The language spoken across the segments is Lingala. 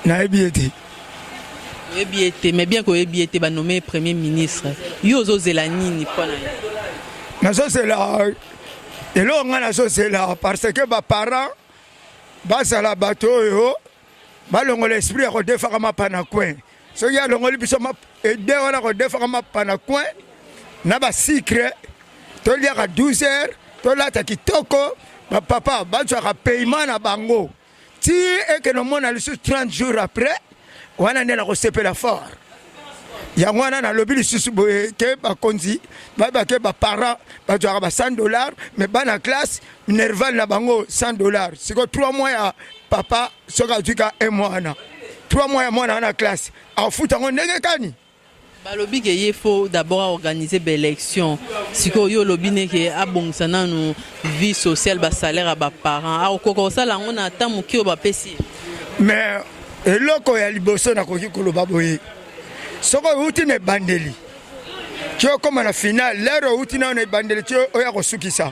Na ebiete. Ebiete, mais bien que ebiete ba nommé premier ministre. Yo zo zelani ni pona. Na so c'est là. Et là on a so c'est là parce que ba parents ba sala bato yo ba longo l'esprit ko defaka mapana coin. So ya longo libiso ma et de wana ko defaka mapana coin. Na ba secret to lia ka 12h to la ta kitoko ba papa ba tsaka paiement na bango. Si et que nous mona le 30 jours après wana ndena ko sepela fort. Ya wana na lobi lisusu boye ke ba konzi ba ke ba parents ba tsaka ba $100 mais bana classe nerval na bango $100. Siko 3 mois ya papa soka tuka 1 mois na 3 mois ya mwana na classe a futa ngo ndenge kani. Balobi que il faut d'abord organiser des élections. Si yo lobi ne que abongisa nanu vie sociale ba salaire à ba parents. A okoko sala on attend muki ba pesi. Mais eloko ya liboso na koki koloba boye. Soko uti ne bandeli. Tio comme na finale, lero uti na ne bandeli tio oya ko sukisa.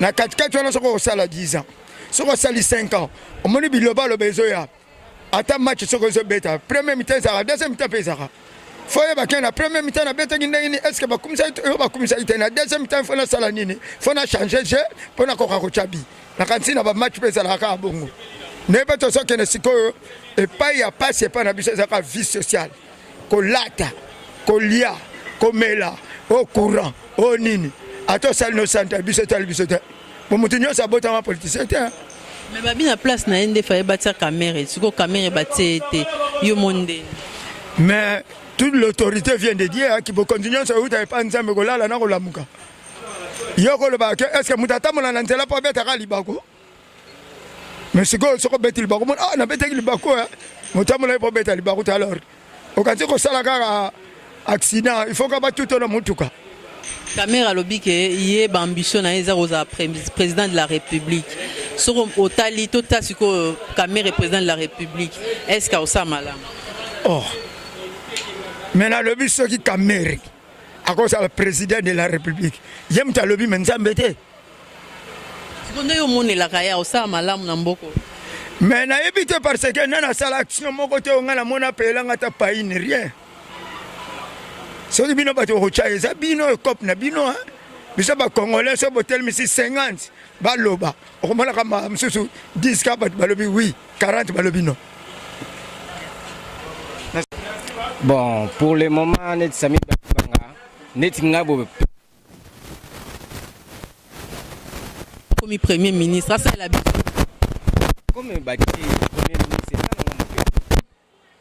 Na katikati wana soko sala 10 ans. Soko sali 5 ans. Omoni biloba lo bezoya. Ata match soko zo beta. Premier mi-temps ça, deuxième mi-temps pesaka. Foye ba kena premier mi-temps na beta ngindeni est-ce que ba kumisa yo ba kumisa itena deuxième mi-temps fona sala nini fona changer jeu pona koka ko chabi na kantina ba match pesa la ka bongo ne pas to so kena sikoyo et pas ya passe pas na biso za ka vie sociale ko lata ko lia ko mela au courant au nini ato sal no santa biso tal biso ta mo mutinyo sa bota ma politicien ta mais ba bien place na ende fa ba tia caméra siko caméra ba tete yo monde mais toute l'autorité vient de dire qu'il faut continuer à se faire pas nzambe ko lala na ko lamuka. Yoko le ba est-ce que mutata mona nzela po beta ka libako? Mais siko beti libako ah na beta libako mutata mona po beta libako tout à l'heure. Okati ko sala ka accident, il faut ka ba tout na mutuka. Caméra lobi que yé ba ambition na eza rosa président de la République. Sur otali tota siko caméra président de la République. Est-ce que ça malam? Oh. Maintenant, le but c'est qui camère à cause du président de la République. J'aime ta lobby mais nzambete. Mais na éviter parce que nana sala action mon côté on a la mona payé ngata pays ni rien. C'est bino bato rocha ça bino cop na bino hein. Bisa ba congolais so botel misi 50 ba loba. O mala kama msusu 10 ka ba lobi oui 40 ba lobi non. Bon, pour le moment, net sami banga, net ngabo. Comme premier ministre, ça c'est la. Comme bati premier ministre,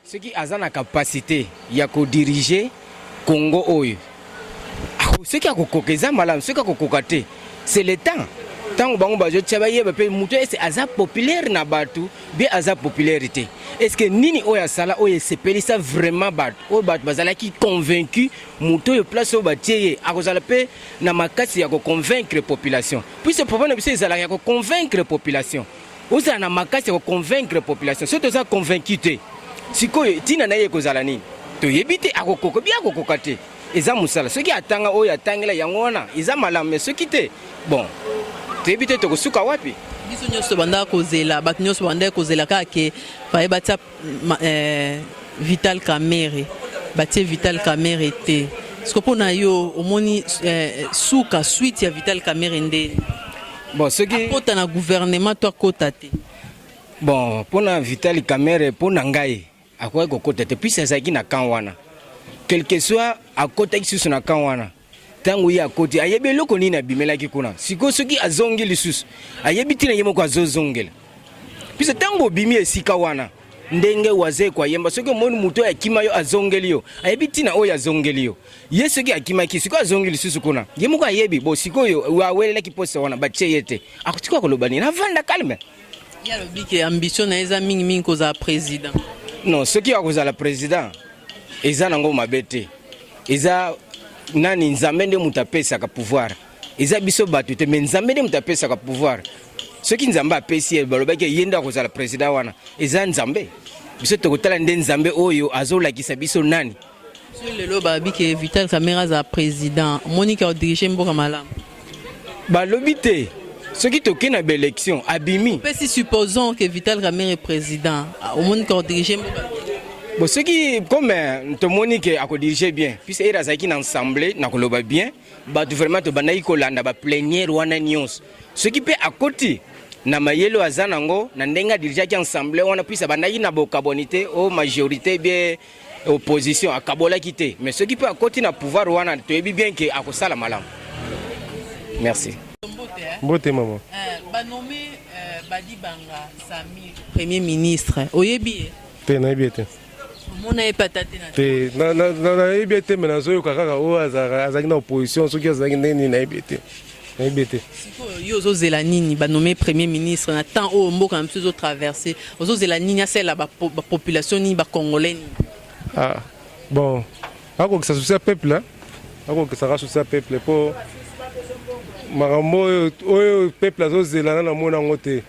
ceux qui ont la capacité, il y a qu'à diriger Congo oyo. Ceux qui ont kokeza malam, ceux qui ont kokate, c'est le temps. Tant que bango bajo tchabaye bape muto est azap populaire na batu, bien azap popularité. Est-ce que nini oya sala oya sepeli ça vraiment bat o bat bazala qui convaincu muto yo place o batie a kozala pe na makasi ya ko convaincre population. Puis ce problème c'est ça ya ko convaincre population. Oza na makasi ya ko convaincre population. Surtout ça convaincu te. Sikoyo tina na ye kozala nini? To yebite akokoko bien akokokate. Eza musala. Ceux qui atanga oya tangela yango wana, eza malame ceux qui te. Bon. Tebite to kosuka wapi? Biso nyoso banda kozela, bat nyoso banda kozela ka ke faye batia Vital Kamerhe. Batie Vital Kamerhe te. Skopona yo omoni suka suite ya Vital Kamerhe nde. Bon, ce qui kota na gouvernement to kota te. Bon, pona Vital Kamerhe pona ngai akoy ko kota te puis ça ki na kanwana. Quel que soit à kota ki sur na kanwana. Tango ya koti ayebi loko nini abimelaki kuna siko soki azongi lisusu ayebi tina yemo kwa zozongela pisa tango bimi esika wana ndenge waze kwa yemba soki moni muto ya kima yo azongeli yo ayebi tina oyo azongeli yo yeso ki akima ki siko azongeli lisusu kuna yemo kwa ayebi bo siko yo wawelela ki poste wana bache yete akutikwa ko lobani na vanda calme ya lobi ke ambition na eza mingi ko za président non soki akoza la président eza nango mabete eza nani nzambe nde mutapesa ka pouvoir eza biso batu te mais nzambe nde mutapesa ka pouvoir ceux qui nzambe apesi balobaki yenda kozala président wana eza nzambe biso tokotala nde nzambe oyo azolakisa biso nani sur le loba biki Vital Kamerhe za président Monica dirige mboka malamu balobi te Ce qui toque na élection, abimi. Si supposons que Vital Kamerhe est président, au monde qu'on dirige. Bon, ce qui, comme tout le monde a dirigé bien, puis c'est Razaki dans l'Assemblée, n'a pas bien, bah vraiment te banaï kolanda, bah plénière ou news. Ce qui peut à côté, na mayelo azanango, na ndenga dirigé qui Assemblée, on a pu sa banaï na bocabonité, au majorité bien opposition à Kabola quitté. Mais ce qui peut à côté na pouvoir ou na, tu es bien que à cause la malam. Merci. Mbote maman. Bah nommé Badi Banga Sami Premier ministre. Oyebi. Te na bien. Mon a patate na na ibete mais nazo kaka o azaki na opposition soki azaki ndeni na ibete na ibete yo zo zela nini ba nommé premier ministre na temps o mboka na msuzo traverser ozo zela nini a celle ba population ni ba congolais ni ah bon ako que ça soucie peuple là ako que ça soucie peuple pour marambo o peuple azo zela na mona ngote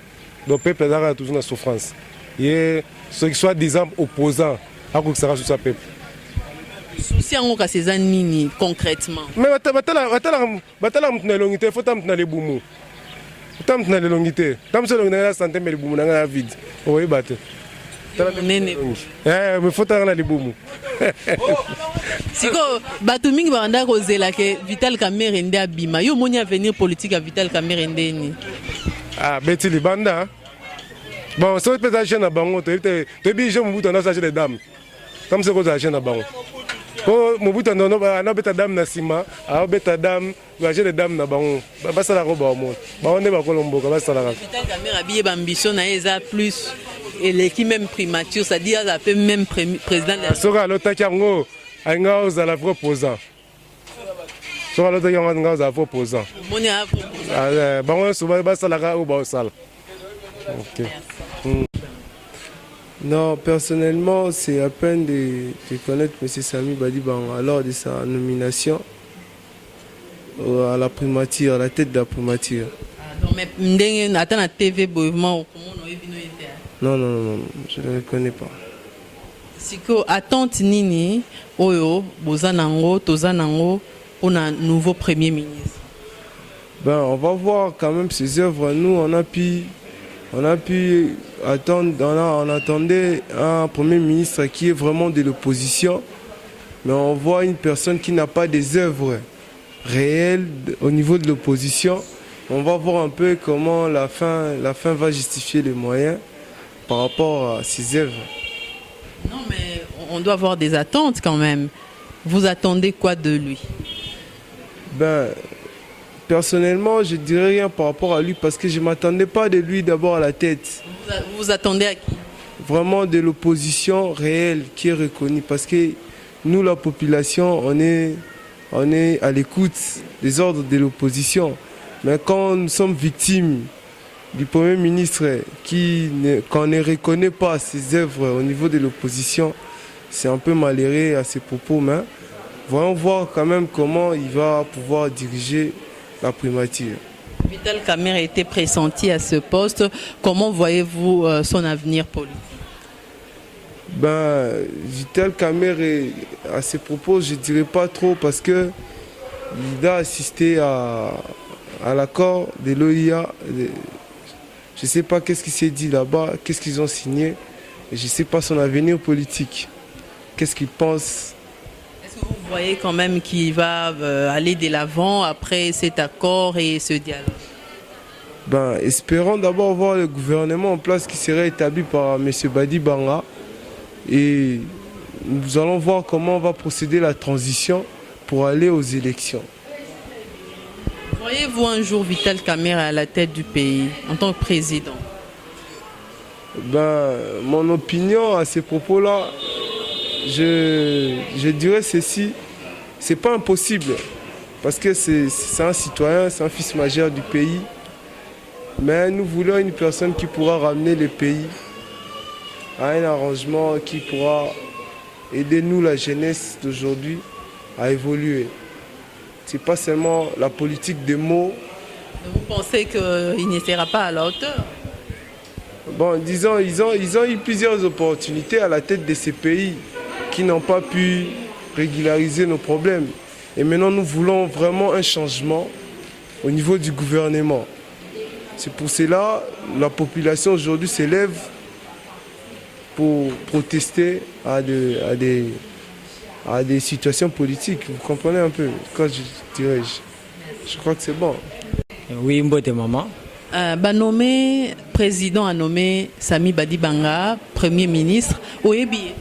donc peuple azaka toujours na souffrance et ceux qui soit disant opposants ako que ça soucie peuple. Souci en cas ces nini concrètement. Mais batala mtuna longité faut tamtuna les boumou. Tamtuna les longité. Tamse longité la santé mais les boumou na la vide. Oui batte. Nene. Mais faut tanga les boumou. Siko batu mingi banda ko zela ke Vital Kamerhe ndé abima. Yo moni avenir politique à Vital Kamerhe ndé ni. Ah beti li banda. Bon, ça peut être na bango te bi je mbuto na sache les dames. Comme c'est quoi ça na bango. Oh, Mobutu a beta dame na sima, a beta dame, va les dames na bango. Ba sala ko ba mo. Ba on ba kolombo ka ba sala. Vital Kamerhe a bien ambition na eza plus et l'équipe même primature, c'est-à-dire la même président de la Soka lota kango, anga ozala proposant. Soka lota kango anga ozala proposant. Moni a ah ba on so ba sala ka o ba sala. OK. Non, personnellement, c'est à peine de connaître M. Sami Badi Banga lors de sa nomination à la primature, à la tête de la primature. Mais attends la TV non, je ne le connais pas. Siko attente nini oyo bozanango tozanango pour un nouveau premier ministre. Ben, on va voir quand même ses œuvres. Nous, on a pu attendre, on attendait un premier ministre qui est vraiment de l'opposition, mais on voit une personne qui n'a pas des œuvres réelles au niveau de l'opposition. On va voir un peu comment la fin va justifier les moyens par rapport à ses œuvres. Non, mais on doit avoir des attentes quand même. Vous attendez quoi de lui? Ben, personnellement, je ne dirais rien par rapport à lui parce que je ne m'attendais pas de lui d'abord à la tête. Vous attendez à qui? Vraiment de l'opposition réelle qui est reconnue parce que nous, la population, on est à l'écoute des ordres de l'opposition. Mais quand nous sommes victimes du Premier ministre qu'on ne reconnaît pas ses œuvres au niveau de l'opposition, c'est un peu malheureux à ses propos. Mais voyons voir quand même comment il va pouvoir diriger la primature. Vital Kamerhe était pressenti à ce poste. Comment voyez-vous son avenir politique? Ben, Vital Kamerhe, à ses propos, je ne dirais pas trop parce qu'il a assisté à l'accord de l'OIA. Je ne sais pas qu'est-ce qui s'est dit là-bas, qu'est-ce qu'ils ont signé. Et je ne sais pas son avenir politique. Qu'est-ce qu'il pense? Est-ce que vous voyez quand même qu'il va aller de l'avant après cet accord et ce dialogue? Ben, espérons d'abord voir le gouvernement en place qui serait établi par M. Badi Banga. Et nous allons voir comment on va procéder la transition pour aller aux élections. Voyez-vous un jour Vital Kamerhe à la tête du pays en tant que président? Ben, mon opinion à ces propos-là, je dirais ceci, c'est pas impossible parce que c'est un citoyen, c'est un fils majeur du pays. Mais nous voulons une personne qui pourra ramener le pays à un arrangement qui pourra aider nous, la jeunesse d'aujourd'hui, à évoluer. Ce n'est pas seulement la politique des mots. Vous pensez qu'il ne sera pas à la hauteur? Bon, disons, ils ont eu plusieurs opportunités à la tête de ces pays qui n'ont pas pu régulariser nos problèmes. Et maintenant, nous voulons vraiment un changement au niveau du gouvernement. C'est pour cela la population aujourd'hui s'élève pour protester à des situations politiques. Vous comprenez un peu quand je dirais, je crois que c'est bon. Oui, mbote maman. Nommé président a nommé Sami Badibanga, premier ministre. Oyebi.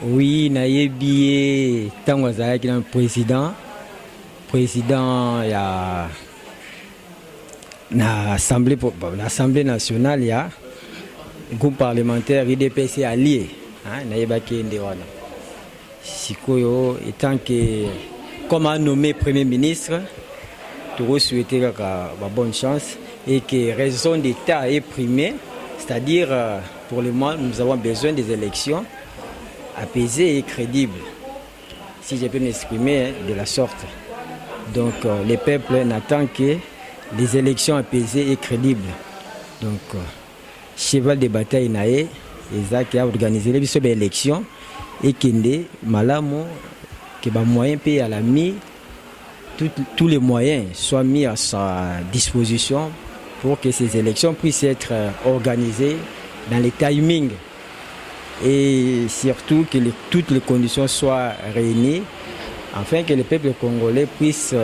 Oui, nayebi tango azalaki na président ya na l'Assemblée nationale ya groupe parlementaire IDPC allié nayebaki nde wana. Sikoyo étant que comme a nommé premier ministre, tout souhaiter la bonne chance et que raison d'État est primée, c'est-à-dire pour le moment nous avons besoin des élections apaisées et crédibles, si je peux m'exprimer de la sorte. Donc le peuple n'attend que des élections apaisées et crédibles. Donc cheval de bataille nae qui a organisé les élections et qui est malamo que ba moyen pays à la mis tous les moyens soient mis à sa disposition pour que ces élections puissent être organisées dans les timings et surtout que toutes les conditions soient réunies afin que le peuple congolais puisse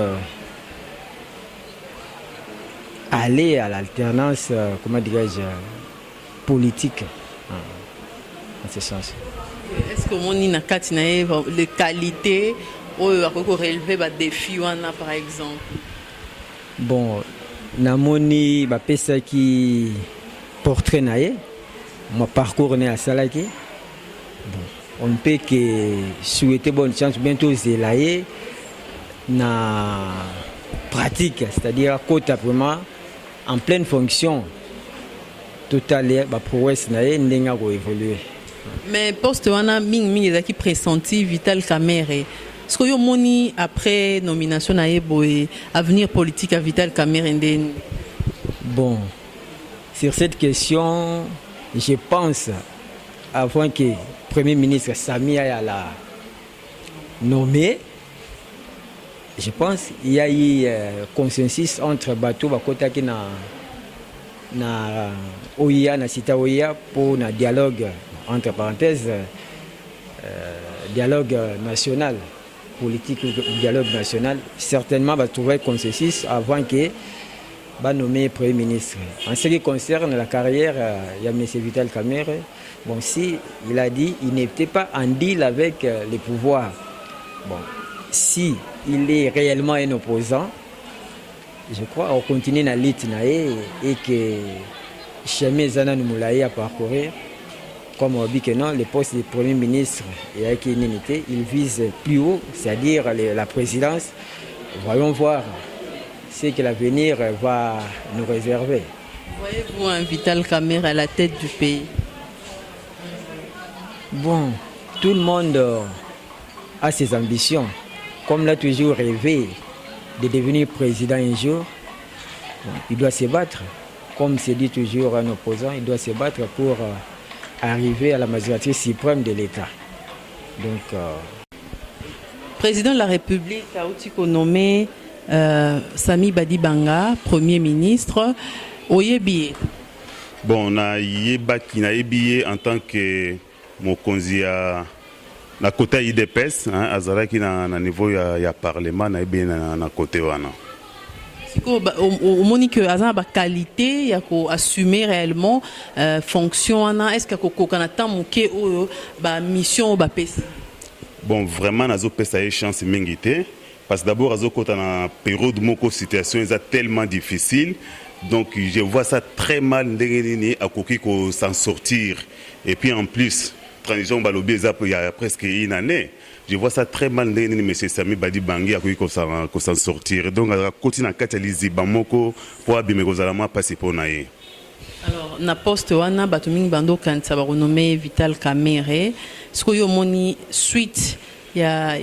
aller à l'alternance, comment dirais-je, politique en ce sens. Est-ce que mon les qualités relever les défis par exemple? Bon, namoni bapesa qui portrait naé, mon parcours né à Salaki. Bon, on ne peut que souhaiter bonne chance bientôt zélaye na pratique, c'est-à-dire côté vraiment en pleine fonction totale ba prouesse naé ndenga go évoluer. Mais poste wana ming qui pressenti Vital Kamerhe. Est-ce que vous moni après nomination na boy avenir politique à Vital Kamerhe ndeni? Bon, sur cette question, je pense avant que Premier ministre Sami ait la nommé, je pense qu'il y a eu consensus entre Bato Bakota qui na OIA, na Sita OIA pour un dialogue, entre parenthèses, dialogue national, politique dialogue national. Certainement, va trouver consensus avant que va nommer Premier ministre. En ce qui concerne la carrière, il y a M. Vital Kamerhe. Bon, si il a dit il n'était pas en deal avec les pouvoirs. Bon, si il est réellement un opposant, je crois qu'on continue dans l'Itnae et que chemin Zana Moulaye à parcourir. Comme on dit que non, le poste de Premier ministre et avec une unité, il vise plus haut, c'est-à-dire la présidence. Voyons voir ce que l'avenir va nous réserver. Voyez-vous un Vital Kamerhe à la tête du pays? Bon, tout le monde a ses ambitions. Comme l'a toujours rêvé de devenir président un jour, il doit se battre. Comme c'est dit toujours un opposant, il doit se battre pour arriver à la magistrature suprême de l'État. Donc, président de la République a aussi nommé Sami Badibanga, Premier ministre. Oyebi. Bon, na yebi en tant que mokonzi na côté IDPS, azalaki na niveau ya parlement na yebi na côté wana. Au moni que azan ba qualité ya ko assumer réellement fonction ana, est-ce que ko kanata muke o ba mission ba pesa? Bon, vraiment nazo pesa une chance mingité parce que d'abord azo kota na période moko situation est tellement difficile. Donc je vois ça très mal à Koki s'en sortir. Et puis en plus, transition Balobi il y a presque une année. Je vois ça très mal M. Sami Badibanga à Koki s'en sortir. Donc à côté na katalizi bamoko pour abime kozalama passer pour naé. Alors na poste wana batuming bando kanisa ba renommé Vital Kamerhe. Ce que yo moni suite ya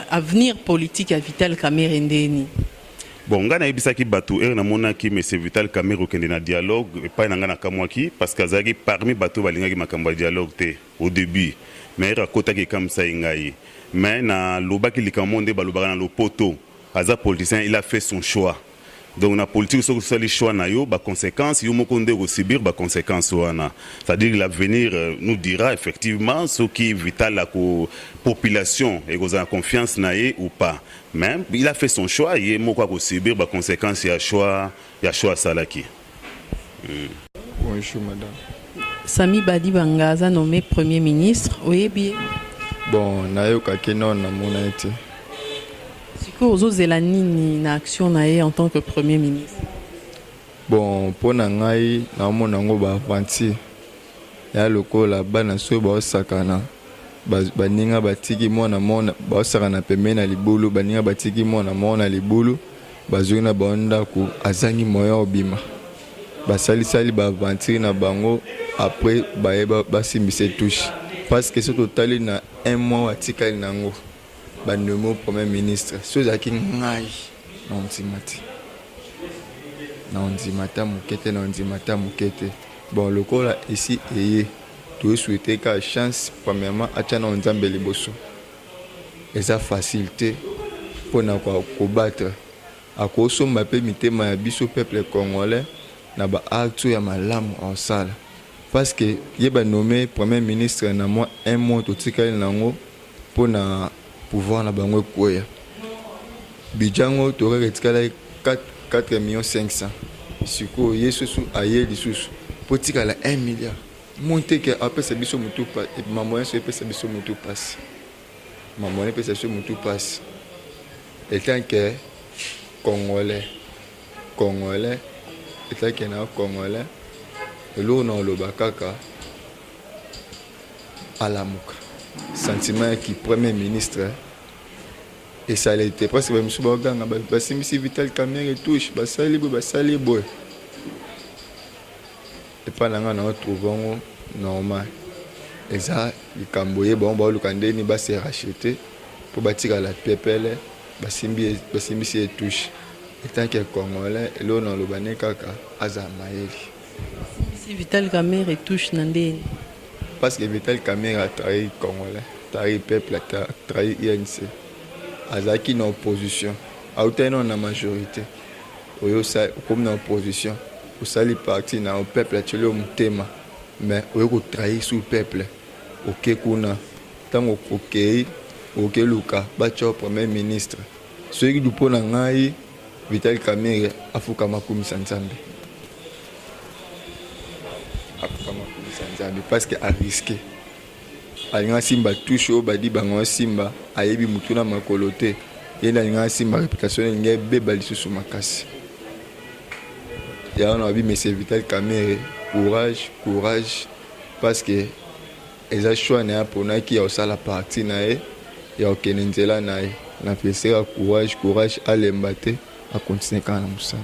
avenir politique à Vital Kamerhe ndeni. Bon, on a ebisaki bateau et na mona ki M. Vital Kamerhe okende na dialogue et pas na kamwaki parce que azaki parmi bateau balingaki makamba dialogue te au début mais rakota ki comme ça ingai mais na lobaki likamonde balobaka na lopoto aza politicien il a fait son choix Donc la politique soki osali choix na yo ba conséquences yo moko nde subir ba conséquences wana. C'est-à-dire l'avenir nous dira effectivement ce qui est vital la population et qu'on a confiance na ye ou pas. Même il a fait son choix, il est moko ko subir ba conséquences ya choix salaki. Bonjour madame. Sami Badi Bangaza nommé Premier ministre. Oui, bien. Bon, nayoka keno na mona ete. Siko ozozela nini na action na ye en tant que Premier ministre? Bon, pona ngai na mona ngo ba avanti. Ya lokola bana so ba osakana. Baninga batiki mona ba osakana pembeni na libulu, baninga batiki mona libulu. Bazuna bonda ku azangi moyo obima. Basali ba avanti na bango après basimbise touche. Parce que ce total na un mois atikali nango banemo premier ministre soza ki ngai na ondimata mukete bon lokola ici eye tu souhaiter ka chance premièrement acha na nzambe liboso eza facilité pour na ko battre akosomba pe mitema ya biso peuple congolais na ba acte ya malamu en sala. Parce que il a nommé Premier ministre na moi un mois tout tikali nango pour na pouvoir na bango koya. Bijango to retikala 4,5 millions. Siko yesusu aye lisusu pour tikala 1 milliard. Monter que après ça biso mutu pas et maman so pesa biso mutu passe. Maman pesa biso mutu passe. Et tant que congolais et tant que na congolais lo na loba kaka alamuka sentiment qui premier ministre et ça l'était parce que monsieur baganga basimisi Vital Kamerhe touche basali boy et pas nanga na trouvons normal et ça likamboye bon ba lukandeni ba se racheter pour bâtir la pepele basimisi touche et tant que congolais lo na loba ne kaka azamaeli. Si Vital Kamerhe touche Nandé. Parce que Vital Kamerhe a trahi Congolais, trahi peuple, a trahi INC. Azaki na opposition, a été dans la majorité. Comme dans l'opposition, au sali parti na peuple a le mutema, mais au trahi sous peuple. Ok kuna, tant ok Luka, bacho premier ministre. Celui qui du pont ngai Vital Kamerhe afuka makumi sanzambe. Parce que a risqué alinga simba touche au badi bango simba ayebi mutuna makolote yenda alinga simba réputation nge beba lisusu makasi ya on a vu monsieur Vital Kamerhe courage parce que eza choix na pona ki ya sala parti na e ya okenenzela na e na pesera courage alemba te a continuer kana musana.